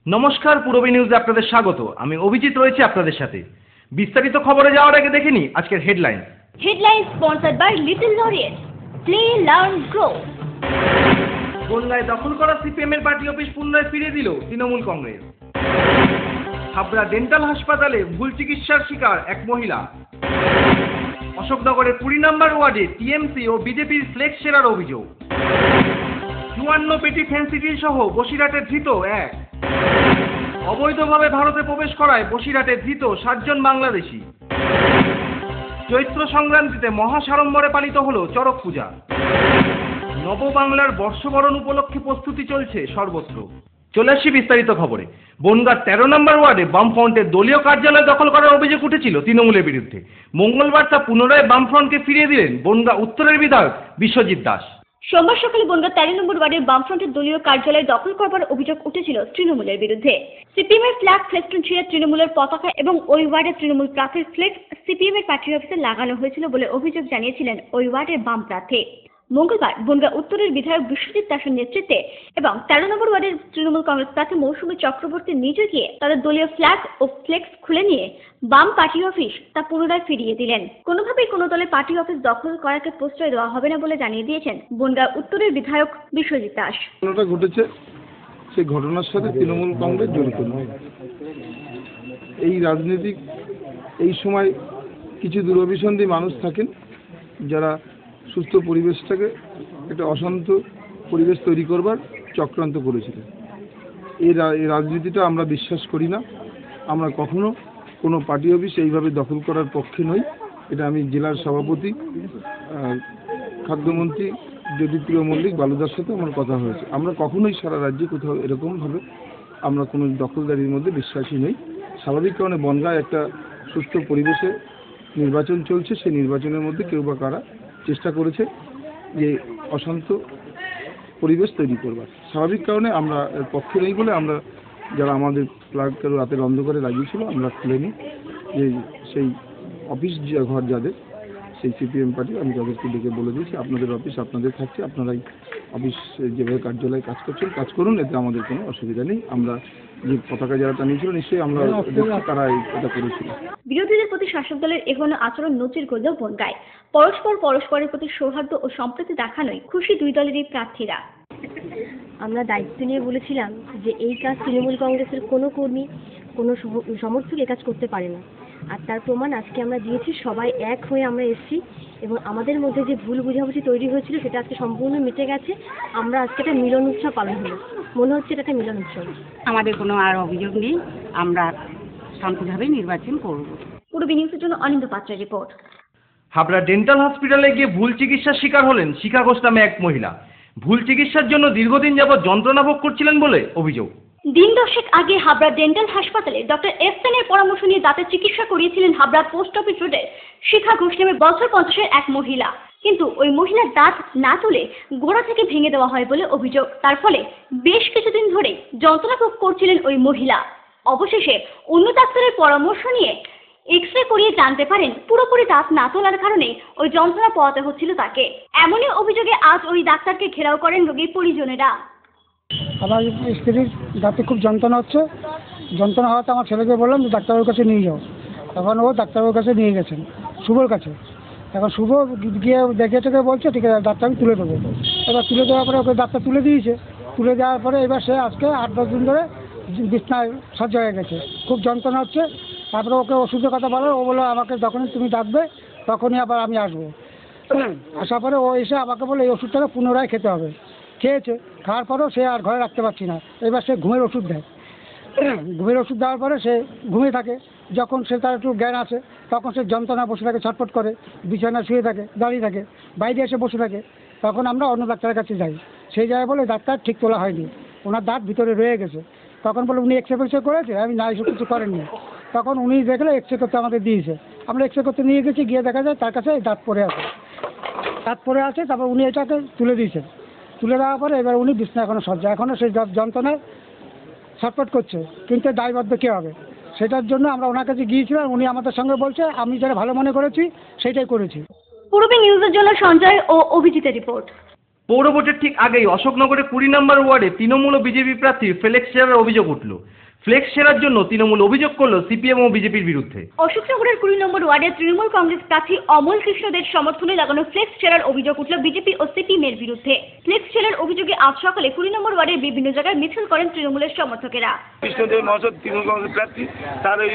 নমস্কার, পূরবী নিউজে আপনাদের স্বাগত। আমি অভিজিৎ রয়েছে আপনাদের সাথে। বিস্তারিত খবরে যাওয়ার আগে দেখে নিই আজকের headline. Headline sponsored by Little Laureate. Play learn grow. বনগাঁয় দখল করা সিপিএমের পার্টি অফিস পুনরায় ফিরিয়ে দিল তৃণমূল কংগ্রেস। হাবড়া ডেন্টাল হাসপাতালে ভুল চিকিৎসার শিকার এক মহিলা। অশোকনগরের 20 নম্বর ওয়ার্ডে টিএমসি ও বিজেপির ফ্লেক্স সেরার অভিযোগ। 54 পেটি ফ্যান্সিটি সহ বসিরহাটে ধৃত এক। অবৈধভাবে ভারতে প্রবেশ করায় বসিরহাটে ধৃত 7 জন বাংলাদেশি। চৈত্র সংক্রান্তিতে মহাসাড়ম্বরে পালিত হলো চড়ক পূজা। নববাংলার বর্ষবরণ উপলক্ষে প্রস্তুতি চলছে সর্বত্র। চলে আসছি বিস্তারিত খবরে। বনগাঁর 13 নম্বর ওয়ার্ডে বামফ্রন্টের দলীয় কার্যালয় দখল করার অভিযোগ উঠেছিল তৃণমূলের বিরুদ্ধে। মঙ্গলবার তা পুনরায় বামফ্রন্টকে ফিরিয়ে দিলেন বনগাঁ উত্তরের বিধায়ক বিশ্বজিৎ দাস। সোমবার সকালে বনগাঁ 13 নম্বর ওয়ার্ডের বামফ্রন্টের দলীয় কার্যালয় দখল করবার অভিযোগ উঠেছিল তৃণমূলের বিরুদ্ধে। সিপিএমের ফ্ল্যাগ ফেস্টুন ছিঁড়ে তৃণমূলের পতাকা এবং ওই ওয়ার্ডের তৃণমূল প্রার্থীর ফ্লেক্স সিপিএমের পার্টি অফিসে লাগানো হয়েছিল বলে অভিযোগ জানিয়েছিলেন ওই ওয়ার্ডের বাম প্রার্থী। মঙ্গলবার বনগাঁ উত্তরের বিধায়ক বিশ্বজিৎ দাসের নেতৃত্বে এবং 13 নম্বর ওয়ার্ডের তৃণমূল কংগ্রেস প্রার্থী মৌসুমী চক্রবর্তী নিজে গিয়ে তাদের দলীয় ফ্ল্যাগ ও ফ্লেক্স খুলে নিয়ে বাম পার্টি অফিস তা পুনরায় ফিরিয়ে দিলেন। কোনোভাবেই কোনো দলের পার্টি অফিস দখল করাকে প্রশ্রয় দেওয়া হবে না বলে জানিয়ে দিয়েছেন বনগাঁ উত্তরের বিধায়ক বিশ্বজিৎ দাস। ঘটনাটা ঘটেছে, সেই ঘটনার সাথে তৃণমূল কংগ্রেস জড়িত নয়। এই রাজনৈতিক এই সময় কিছু দুরভিসন্ধি মানুষ থাকেন যারা সুস্থ পরিবেশটাকে একটা অশান্ত পরিবেশ তৈরি করবার চক্রান্ত করেছিলেন। এই রাজনীতিটা আমরা বিশ্বাস করি না। আমরা কখনো কোনো পার্টি অফিস এইভাবে দখল করার পক্ষে নই। এটা আমি জেলার সভাপতি খাদ্যমন্ত্রী জ্যোতিপ্রিয় মল্লিক বালুদার সাথে আমার কথা হয়েছে। আমরা কখনোই সারা রাজ্যে কোথাও এরকমভাবে আমরা কোনো দখলদারির মধ্যে বিশ্বাসী নই। স্বাভাবিক কারণে বনগাঁয় একটা সুস্থ পরিবেশে নির্বাচন চলছে, সেই নির্বাচনের মধ্যে কেউ বা কারা চেষ্টা করেছে যে অশান্ত পরিবেশ তৈরি করবার। স্বাভাবিক কারণে আমরা এর পক্ষে নেই বলে আমরা যারা আমাদের ফ্ল্যাগকে রাতের অন্ধকারে লাগিয়েছিল আমরা খুলে নিই। যে সেই অফিস ঘর যাদের সেই সিপিএম পার্টি আমি তাদেরকে ডেকে বলে দিয়েছি আপনাদের অফিস আপনাদের থাকছে, আপনারাই অফিস যেভাবে কার্যালয়ে কাজ করছেন কাজ করুন, এতে আমাদের কোনো অসুবিধা নেই। আমরা যে পতাকা যারা টানিয়েছিল নিশ্চয়ই আমরা তারা এটা করেছিল। বিরোধীদের প্রতি শাসক দলের এগোনো আচরণ নজির গড়ল বনগাঁয়। পরস্পরের প্রতি সৌহার্দ্য ও সম্প্রীতি দেখানোয় খুশি দুই দলেরই প্রার্থীরা। আমরা দায়িত্ব নিয়ে বলেছিলাম যে এই কাজ তৃণমূল কংগ্রেসের কোনো কর্মী কোনো সমর্থক এ কাজ করতে পারে না, আর তার প্রমাণ আজকে আমরা দিয়েছি। সবাই এক হয়ে আমরা এসেছি এবং আমাদের মধ্যে যে ভুল বুঝাবুঝি তৈরি হয়েছিল সেটা আজকে সম্পূর্ণ মিটে গেছে। আমরা আজকে একটা মিলন উৎসব পালন হলো, মনে হচ্ছে এটা একটা মিলন উৎসব। আমাদের কোনো আর অভিযোগ নেই, আমরা শান্তভাবে নির্বাচন করব। পূরবী নিউজের জন্য অনিন্দ পাত্রের রিপোর্ট। হাবড়া ডেন্টাল হসপিটালে গিয়ে ভুল চিকিৎসার শিকার হলেন শিখা ঘোষ নামে এক মহিলা। ভুল চিকিৎসার জন্য দীর্ঘদিন যাবৎ যন্ত্রণা ভোগ করছিলেন বলে অভিযোগ। দিন 10 আগে হাবড়া ডেন্টাল হাসপাতালে ডক্টর এস সেনের পরামর্শ নিয়ে দাঁতের চিকিৎসা করিয়েছিলেন হাবড়া পোস্ট অফিস রোডের শিখা ঘোষ নামে বছর 50-এর এক মহিলা। কিন্তু ওই মহিলার দাঁত না তুলে গোড়া থেকে ভেঙে দেওয়া হয় বলে অভিযোগ। তার ফলে বেশ কিছুদিন ধরে যন্ত্রণা ভোগ করছিলেন ওই মহিলা। অবশেষে অন্য ডাক্তারের পরামর্শ নিয়ে এক্সরে করিয়ে জানতে পারেন পুরোপুরি দাঁত না তোলার কারণে ওই যন্ত্রণা পোহাতে হচ্ছিল তাকে। এমনই অভিযোগে আজ ওই ডাক্তারকে ঘেরাও করেন রোগীর পরিজনেরা। আমার স্ত্রীর দাঁতে খুব যন্ত্রণা হচ্ছে, যন্ত্রণা হওয়াতে আমার ছেলেকে বললাম যে ডাক্তারের কাছে নিয়ে যাও। তখন ও ডাক্তারের কাছে নিয়ে গেছেন শুভর কাছে। এখন শুভ গিয়ে দেখে টেকে বলছে ঠিক আছে দাঁতটা আমি তুলে দেবো। এবার তুলে দেওয়ার পরে ওকে দাঁতটা তুলে দিয়েছে। তুলে দেওয়ার পরে এবার সে আজকে 8-10 দিন ধরে বিছনায় সহ্য হয়ে গেছে, খুব যন্ত্রণা হচ্ছে। তারপরে ওকে ওষুধের কথা বলো, ও বললো আমাকে যখনই তুমি ডাকবে তখনই আবার আমি আসবো। আসার পরে ও এসে আমাকে বলে এই ওষুধটাকে পুনরায় খেতে হবে। খেয়েছে, খাওয়ার পরেও সে আর ঘরে রাখতে পারছি না। এবার সে ঘুমের ওষুধ দেয়। ঘুমের ওষুধ দেওয়ার পরে সে ঘুমিয়ে থাকে। যখন সে তার একটু জ্ঞান আসে তখন সে যন্ত্রণা বসে থাকে, ছটফট করে, বিছানায় শুয়ে থাকে, দাঁড়িয়ে থাকে, বাইরে এসে বসে থাকে। তখন আমরা অন্য ডাক্তারের কাছে যাই। সেই জায়গায় বলে ডাক্তার ঠিক তোলা হয়নি, ওনার দাঁত ভিতরে রয়ে গেছে। তখন বলে উনি এক্সরে ফেক্সরে করেছে, আমি না এসব কিছু করেননি। তখন উনি দেখলে এক্সরে করতে আমাদের দিয়েছে। আমরা এক্সরে করতে নিয়ে গেছি, গিয়ে দেখা যায় তার কাছে দাঁত পড়ে আছে। তারপর উনি এটাকে তুলে দিয়েছেন। তুলে দেওয়ার পরে এবার উনি বিছনা এখনো সজ্জা, এখনও সেই যন্ত্রণায় ছটফট করছে, কিন্তু দায়বদ্ধ কে হবে সেটার জন্য আমরা ওনার কাছে গিয়েছিলাম। উনি আমাদের সঙ্গে বলছে আমি যেটা ভালো মনে করেছি সেটাই করেছি। পূরবী নিউজের জন্য সঞ্জয় ও অভিজিতের রিপোর্ট। পৌর ভোটের ঠিক আগেই অশোকনগরে 20 নম্বর ওয়ার্ডে তৃণমূল ও বিজেপি প্রার্থীর ফ্লেক্স শেয়ারের অভিযোগ উঠল। ফ্লেক্স শেয়ারের জন্য তৃণমূল অভিযোগ করলো সিপিএম ও বিজেপির বিরুদ্ধে। অশোকনগরের 20 নম্বর ওয়ার্ডে তৃণমূল কংগ্রেস প্রার্থী অমল কৃষ্ণ দের সমর্থনে লাগানো ফ্লেক্স শেয়ারের অভিযোগ উঠল বিজেপি ও সিপিএমের বিরুদ্ধে। ফ্লেক্স শেয়ারের অভিযোগে আজ সকালে 20 নম্বর ওয়ার্ডের বিভিন্ন জায়গায় মিছিল করেন তৃণমূলের সমর্থকেরা। কৃষ্ণদেব মহাশয় তৃণমূল কংগ্রেস প্রার্থী, তার এই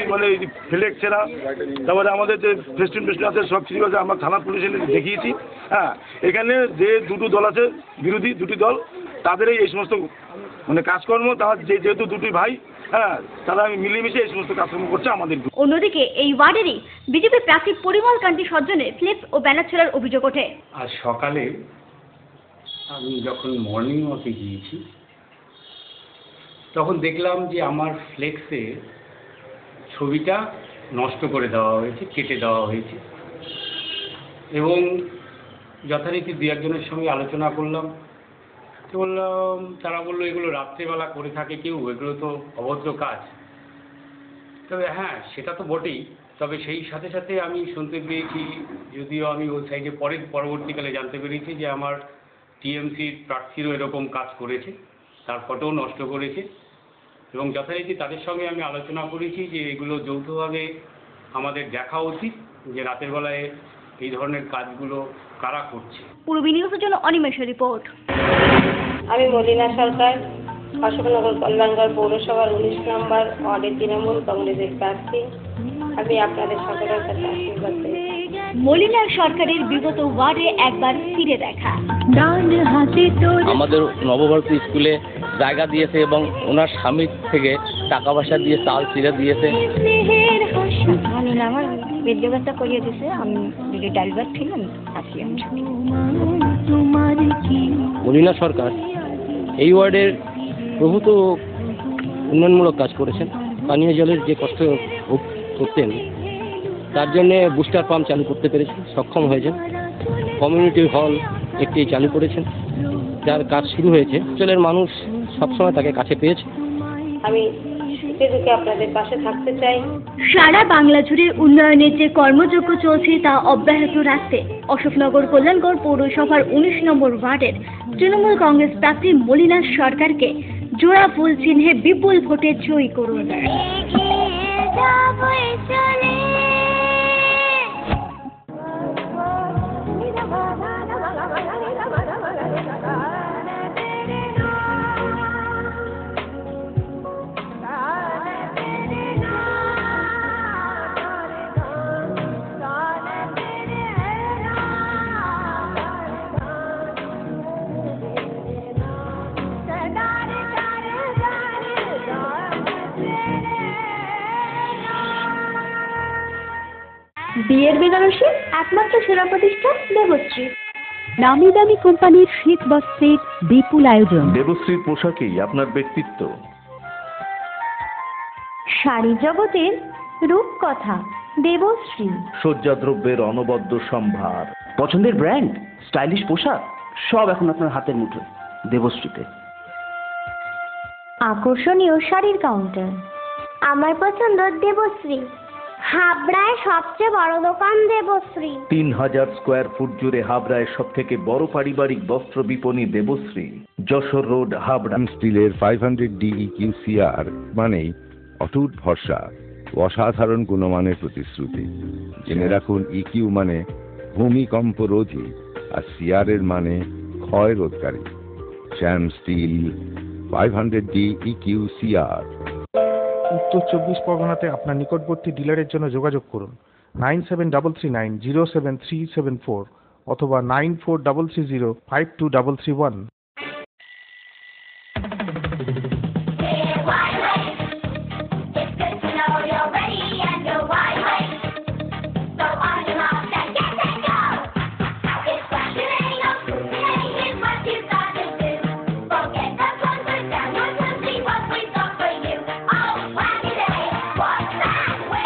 ফ্লেক্স ছেড়া, তারপরে আমাদের যে ফেস্টিভেল আছে সব কিছু আছে, আমরা থানা পুলিশে দেখিয়েছি। হ্যাঁ, এখানে যে দুটো দল আছে, বিরোধী দুটি দল, তাদের এই সমস্ত কাজকর্ম, তারা যেহেতু দুটি ভাই, হ্যাঁ, তারা মিলেমিশে এই সমস্ত কাজকর্ম করছে আমাদের। অন্যদিকে এই ওয়ার্ডেরই বিজেপি প্রার্থী পরিমল কান্তি সজ্জনে ফ্লেক্স ও ব্যানার ছেড়ার অভিযোগ ওঠে। আজ সকালে আমি যখন মর্নিং ওয়াকে গিয়েছি তখন দেখলাম যে আমার ফ্লেক্সে ছবিটা নষ্ট করে দেওয়া হয়েছে, কেটে দেওয়া হয়েছে, এবং যথারীতি দু একজনের সঙ্গে আলোচনা করলাম। তো বললাম, তারা বললো এগুলো রাত্রেবেলা করে থাকে কেউ, এগুলো তো অভদ্র কাজ। তবে হ্যাঁ, সেটা তো বটেই, তবে সেই সাথে সাথে আমি শুনতে পেয়েছি, যদিও আমি ওই সাইডে পরবর্তীকালে জানতে পেরেছি যে আমার টিএমসির প্রার্থীরও এরকম কাজ করেছে, তার ফটোও নষ্ট করেছে, এবং যথারীতি তাদের সঙ্গে আমি আলোচনা করেছি যে এগুলো যৌথভাবে আমাদের দেখা উচিত যে রাতের বেলায় এই ধরনের কাজগুলো কারা করছে। পূর্বী নিউজের জন্য অনিমেষের রিপোর্ট। আমি মলিনা সরকার, অশোকনগর কল্যাণগড় পৌরসভার 19 নম্বর ওয়ার্ডের তৃণমূল কংগ্রেসের প্রার্থী। আমি আপনাদের সকলের কাছে আশীর্বাদ চাই। মলিনা সরকারের বিগত ওয়ার্ডে একবার ফিরে দেখা। আমাদের নবভারতী স্কুলে জায়গা দিয়েছে এবং ওনার স্বামীর থেকে টাকা পয়সা দিয়ে চাল চিড়ে দিয়েছে। আমার বেডটা করিয়ে দিয়েছে, আমি ড্রাইভার ছিলাম, আসি আমি। মলিনা সরকার এই ওয়ার্ডের প্রভূত উন্নয়নমূলক কাজ করেছেন। পানীয় জলের যে কষ্ট করতেন তার জন্যে বুস্টার পাম্প চালু করতে পেরেছেন, সক্ষম হয়েছেন। কমিউনিটি হল একটি চালু করেছেন, যার কাজ শুরু হয়েছে। অঞ্চলের মানুষ সবসময় তাকে কাছে পেয়েছে। আমি আপনাদের পাশে থাকতে চাই। সারা বাংলা জুড়ে উন্নয়নের যে কর্মযজ্ঞ চলছে তা অব্যাহত রাখতে অশোকনগর কল্যাণগড় পৌরসভার 19 নম্বর ওয়ার্ডের তৃণমূল কংগ্রেস প্রার্থী মলিনা সরকারকে জোড়া ফুল চিহ্নে বিপুল ভোটে জয়ী করুন। বিয়ের বেনারসি একমাত্র সেরা প্রতিষ্ঠান দেবশ্রী। নামি দামি কোম্পানির শীত বস্ত্রের বিপুল আয়োজন। দেবশ্রীর পোশাকেই আপনার ব্যক্তিত্ব। শাড়ি জগতের রূপকথা দেবশ্রী। সজ্জাদ্রব্যের অনবদ্য সম্ভার। পছন্দের ব্র্যান্ড, স্টাইলিশ পোশাক সব এখন আপনার হাতের মুঠোয় দেবশ্রীতে। আকর্ষণীয় শাড়ির কাউন্টার। আমার পছন্দ দেবশ্রী। হাবড়ায় সবচেয়ে বড় দোকান দেবশ্রী। 3000 স্কোয়ার ফুট জুড়ে হাবড়ায় সব থেকে বড় পারিবারিক বস্ত্র বিপণী দেবশ্রী, যশোর রোড, হাবড়া। স্টিলের 500 DEQCR মানেই অটুট ভরসা, অসাধারণ গুণমানের প্রতিশ্রুতি। জেনে রাখুন, EQ মানে ভূমিকম্প রোধী, আর CR এর মানে ক্ষয় রোধকারী। শ্যাম স্টিল 500 DEQCR। উত্তর 24 পরগনাতে আপনার নিকটবর্তী ডিলারের জন্য যোগাযোগ করুন 9733907374 অথবা 9433052331।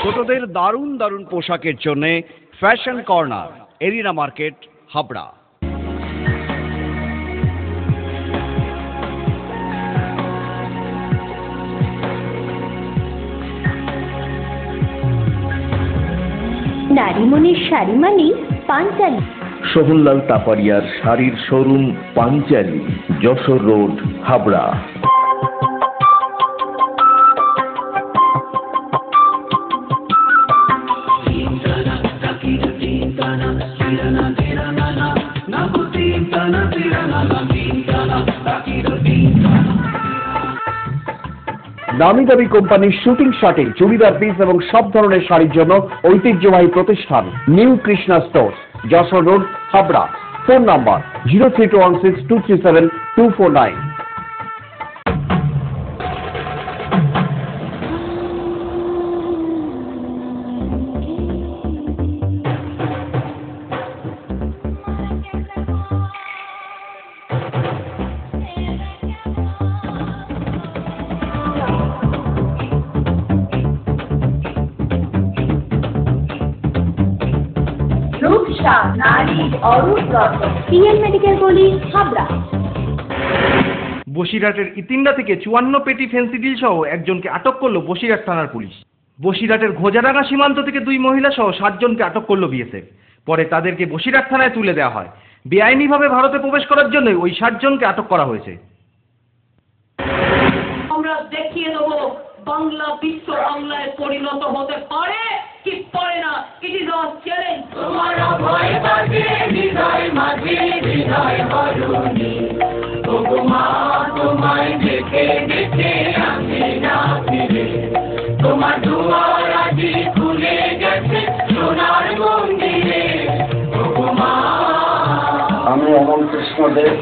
ছোটদের দারুণ দারুণ পোশাকের জন্য fashion corner, Arena market, Habra. নারীমণির শাড়ি মানেই পাঞ্চালী। সোহনলাল তাপারিয়ার শাড়ির শোরুম পাঞ্চালী, যশোর রোড, হাবড়া। নামি দামি কোম্পানির শুটিং শার্টিং, চুড়িদার পিস এবং সব ধরনের শাড়ির জন্য ঐতিহ্যবাহী প্রতিষ্ঠান new Krishna stores, Jessore road, Habra. Phone number 03216237249। PN medical গলি, হাবড়া। বসিরহাটের ইতিন্ডা থেকে 54 পেটি ফেন্সিডিল সহ একজনকে আটক করলো বসিরহাট থানার পুলিশ। বসিরহাটের ঘোজাডাঙ্গা সীমান্ত থেকে 2 মহিলা সহ 7 জনকে আটক করলো বিএসএফ। পরে তাদেরকে বসিরহাট থানায় তুলে দেওয়া হয়। বেআইনিভাবে ভারতে প্রবেশ করার জন্য ওই 7 জনকে আটক করা হয়েছে। আমরা দেখিয়ে দেবো বাংলা বিশ্ব বাংলায় পরিণত হতে পারে কি পারে না। It is our challenge. তোমার ভয় বাজে হৃদয় মাঝে হৃদয় হরুনি, ওগো তোমায় দেখে দেখে আসি না ফিরে, তোমার দুয়ার আজি খুলে গেছে সোনার মন্দিরে, ওগো মা। আমি অমল কৃষ্ণ দেব,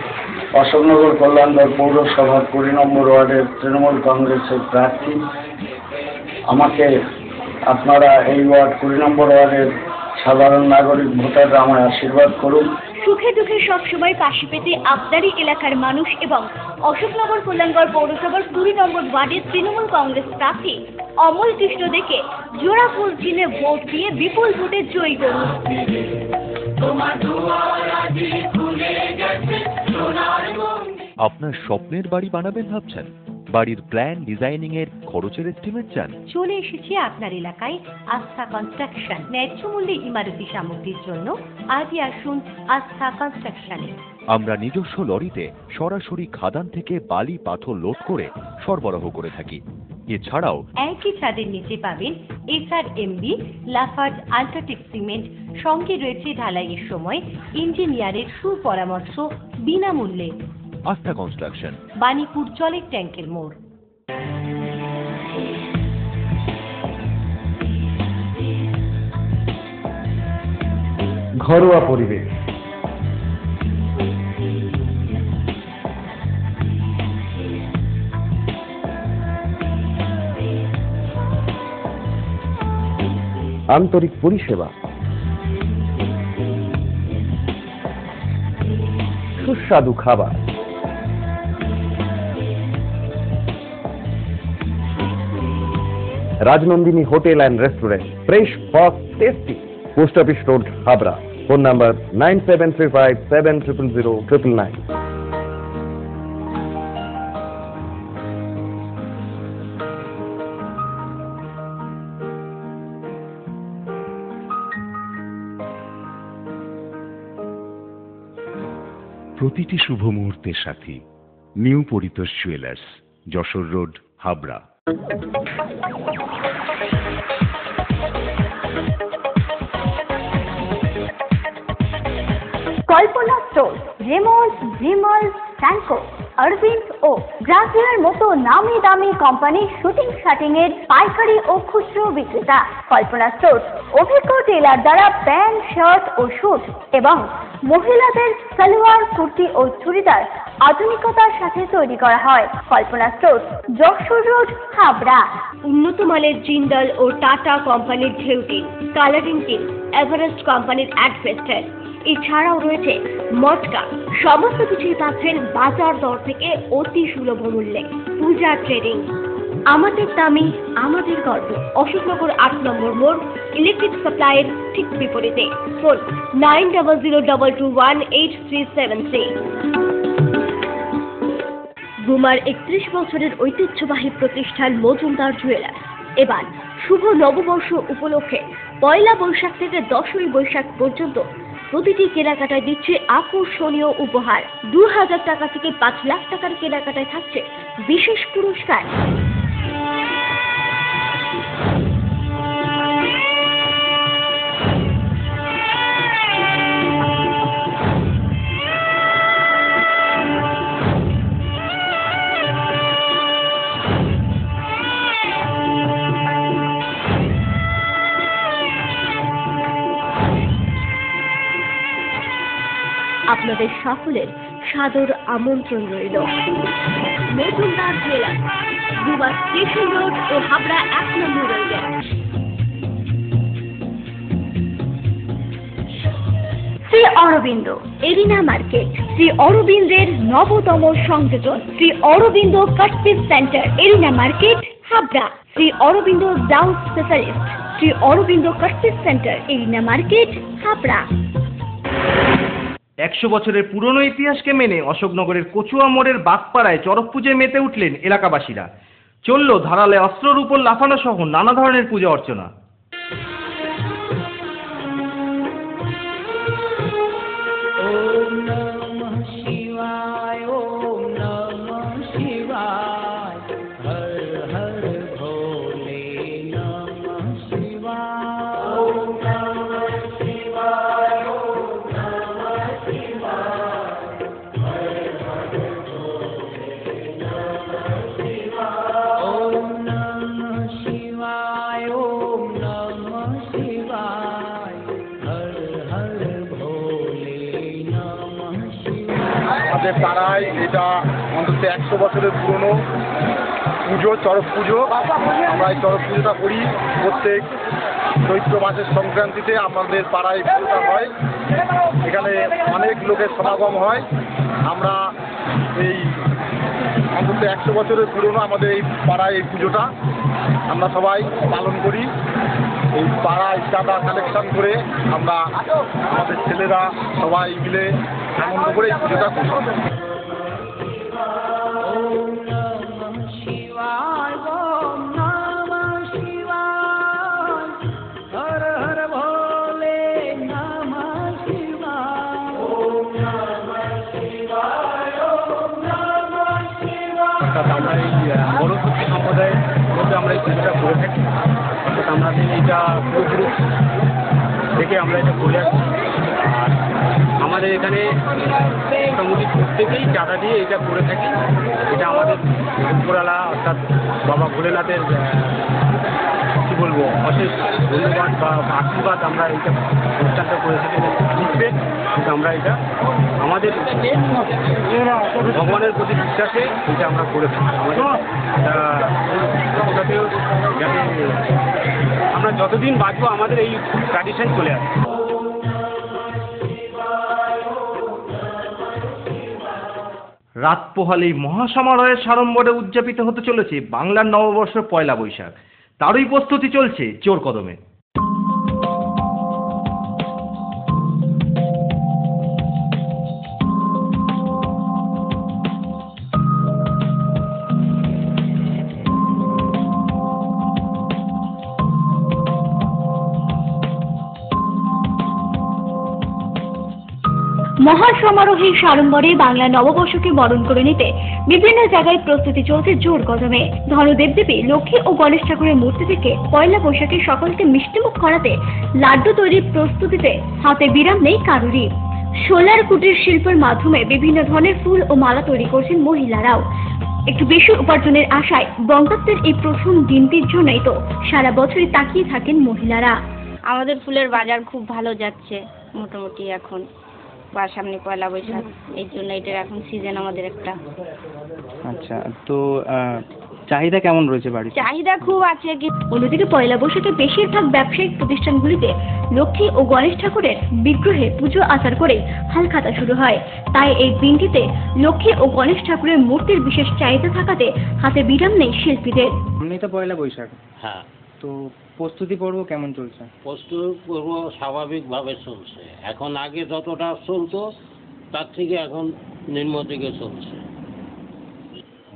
অশোকনগর কল্যাণগড় পৌরসভার 20 নম্বর ওয়ার্ডের তৃণমূল কংগ্রেসের প্রার্থী। আমাকে আপনারা এই ওয়ার্ড 20 নম্বর ওয়ার্ডের সাধারণ নাগরিক ভোটাররা আমায় আশীর্বাদ করুন। সুখে দুঃখে সবসময় পাশে পেতে আপনারই এলাকার মানুষ এবং অশোকনগর কল্যাণগড় পৌরসভার 20 নম্বর ওয়ার্ডের তৃণমূল কংগ্রেস প্রার্থী অমল কৃষ্ণ দেকে জোড়া ফুল চিহ্নে ভোট দিয়ে বিপুল ভোটে জয়ী করুন। আপনার স্বপ্নের বাড়ি বানাবেন ভাবছেন? বাড়ির প্ল্যান ডিজাইনিং এর খরচের এস্টিমেট চান? চলে এসেছে আপনার এলাকায় আস্থা কনস্ট্রাকশন। ন্যায্য মূল্যে ইমারতি সামগ্রীর জন্য আজই আসুন আস্থা কনস্ট্রাকশনে। আমরা নিজস্ব লরিতে সরাসরি খাদান থেকে বালি পাথর লোড করে সরবরাহ করে থাকি। এছাড়াও একই ছাদের নিচে পাবেন SRMB, লাফার্জ, আল্ট্রাটেক সিমেন্ট। সঙ্গে রয়েছে ঢালাইয়ের সময় ইঞ্জিনিয়ারের সুপরামর্শ বিনামূল্যে। আস্থা কনস্ট্রাকশন, বাণীপুর জলের ট্যাঙ্কের মোড়। ঘরোয়া পরিবেশ, আন্তরিক পরিষেবা, সুস্বাদু খাবার, Rajnandini hotel and restaurant, fresh, fast, tasty. Post office road, Habra. Phone number 9735700999। প্রতিটি শুভ মুহূর্তের সাথী new Paritosh jewellers, Jessore road, Habra. Kalpana store, Raymonds, Vimal, Sanco, Aurobindo ও গ্রাসিয়ার মতো নামি দামি কোম্পানির শুটিং শার্টিং এর পাইকারি ও খুচরো বিক্রেতা। কল্পনা স্টোর অভিজ্ঞ টেলার দ্বারা প্যান্ট, শার্ট ও স্যুট এবং মহিলাদের সালোয়ার, কুর্তি ও চুড়িদার আধুনিকতার সাথে তৈরি করা হয়। কল্পনা স্টোর, যশোর রোড, হাবড়া। উন্নত মানের জিন্দাল ও টাটা কোম্পানির ঢেউ টিন, কালারিং টিন, এভারেস্ট কোম্পানির অ্যাডভেস্টার, এছাড়াও রয়েছে মটকা। সমস্ত কিছুই পাচ্ছেন বাজার দর থেকে অতি সুলভ মূল্যে। পূজা ট্রেডিং, আমাদের দামি আমাদের গর্ব। অশোকনগর 8 নম্বর মোড়, ইলেকট্রিক সাপ্লাইয়ের ঠিক বিপরীতে। ফোন 9002218373। গুমার 31 বছরের ঐতিহ্যবাহী প্রতিষ্ঠান মজুমদার জুয়েলার্স এবার শুভ নববর্ষ উপলক্ষে 1 বৈশাখ থেকে 10ই বৈশাখ পর্যন্ত প্রতিটি কেনাকাটায় দিচ্ছে আকর্ষণীয় উপহার। 2000 টাকা থেকে 5 লাখ টাকার কেনাকাটায় থাকছে বিশেষ পুরস্কার। আপনাদের সকলের সাদর আমন্ত্রণ রইল। মজুমদার জুয়েলার্স, দুবা স্টেশন রোড ও হাবড়া 1 নম্বর rail gate. Shri Aurobindo Arena market, Shri অরবিন্দের নবতম সংযোজন, Shri Aurobindo cut piece centre, Arena market, Habra. Shri Aurobindo blouse specialist, Shri Aurobindo cut piece centre, Arena market, Habra. 100 বছরের পুরনো ইতিহাসকে মেনে অশোকনগরের কচুয়া মোড়ের বাগপাড়ায় চড়ক পুজোয় মেতে উঠলেন এলাকাবাসীরা। চলল ধারালে অস্ত্রর উপর লাফানো সহ নানা ধরনের পূজা অর্চনা। আমাদের পাড়ায় এটা অন্তত 100 বছরের পুরনো পুজো, চড়ক পুজো। আমরা এই চড়ক পুজোটা করি প্রত্যেক চৈত্র মাসের সংক্রান্তিতে আমাদের পাড়ায় পুজোটা হয়। এখানে অনেক লোকের সমাগম হয়। আমরা এই অন্তত 100 বছরের পুরনো আমাদের এই পাড়ায় এই পুজোটা আমরা সবাই পালন করি। এই পাড়ায় চাঁদা কালেকশন করে আমরা আমাদের ছেলেরা সবাই মিলে আনন্দ করে এই পুজোটা করি। আমরা এই বড় শক্তি সম্প্রদায়ের মধ্যে আমরা এই পুজোটা করে থাকি। অর্থাৎ আমরা এইটা পুরোপুরি থেকে আমরা এটা করে আসছি। আর আমাদের এখানে মোটামুটি প্রত্যেকেই চাঁদা দিয়ে এটা করে থাকি। এটা আমাদের উপরওয়ালা অর্থাৎ বাবা ভোলেনাথের কী বলবো অশেষ ধন্যবাদ বা আশীর্বাদ আমরা এইটা অনুষ্ঠানটা করে থাকি জিতবে। কিন্তু আমরা এটা আমাদের ভগবানের প্রতি বিশ্বাসে এটা আমরা করে থাকি। আমাদের যাতে আমরা যতদিন বাঁচবো আমাদের এই ট্র্যাডিশন চলে আসে। রাত পোহালেই মহাসমারোহের সাড়ম্বরে উদযাপিত হতে চলেছে বাংলার নববর্ষ পয়লা বৈশাখ। তারই প্রস্তুতি চলছে জোর কদমে। মহাসমারোহে সাড়ম্বরে বাংলা নববর্ষকে বরণ করে নিতে বিভিন্ন জায়গায় প্রস্তুতি চলছে জোর কদমে। ধনদেবদেবী লক্ষ্মী ও গণেশ ঠাকুরের মূর্তি থেকে পয়লা বৈশাখে সকলকে মিষ্টিমুখ করাতে লাড্ডু তৈরির প্রস্তুতিতে হাতে বিরাম নেই কারোরই। সোলার কুটির শিল্পের মাধ্যমে বিভিন্ন ধরনের ফুল ও মালা তৈরি করছেন মহিলারাও। একটু বেশি উপার্জনের আশায় বঙ্গাব্দের এই প্রথম দিনটির জন্যই তো সারা বছরই তাকিয়ে থাকেন মহিলারা। আমাদের ফুলের বাজার খুব ভালো যাচ্ছে মোটামুটি এখন, বা সামনে পয়লা বৈশাখ, এই জন্য এটার এখন সিজন আমাদের একটা। আচ্ছা, তো চাহিদা কেমন রয়েছে বাড়ির? চাহিদা খুব আছে। অন্যদিকে পয়লা বৈশাখে বেশিরভাগ ব্যবসায়িক প্রতিষ্ঠানগুলিতে লক্ষ্মী ও গণেশ ঠাকুরের বিগ্রহে পুজো আচার করে হালখাতা শুরু হয়। তাই এই দিনটিতে লক্ষ্মী ও গণেশ ঠাকুরের মূর্তির বিশেষ চাহিদা থাকাতে হাতে বিরাম নেই শিল্পীদের। এমনি তো পয়লা বৈশাখ, হ্যাঁ, তো প্রস্তুতি পর্ব কেমন চলছে? প্রস্তুতি পর্ব স্বাভাবিকভাবে চলছে। এখন আগে যতটা চলতো তার থেকে এখন নিম্ন দিকে চলছে।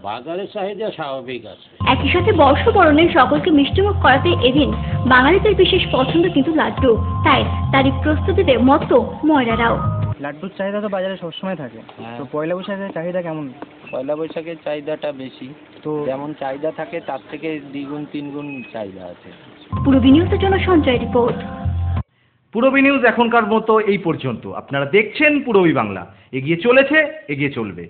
বাজারের চাহিদা স্বাভাবিক আছে। একই সাথে বর্ষবরণে সকলকে মিষ্টিমুখ করাতে এদিন বাঙালিদের বিশেষ পছন্দ কিন্তু লাড্ডু, তাই তারই প্রস্তুতিতে মত্ত ময়রারাও। লাড্ডুর চাহিদা তো বাজারে সবসময় থাকে, তো পয়লা বৈশাখের চাহিদা কেমন? পয়লা বৈশাখের চাহিদাটা বেশি, তো যেমন চাহিদা থাকে তার থেকে দ্বিগুণ তিনগুণ চাহিদা আছে। পূর্বী নিউজের জন্য সঞ্জয় রিপোর্ট। পূরবী নিউজ এখনকার মতো এই পর্যন্ত। আপনারা দেখছেন পূরবী বাংলা, এগিয়ে চলেছে, এগিয়ে চলবে।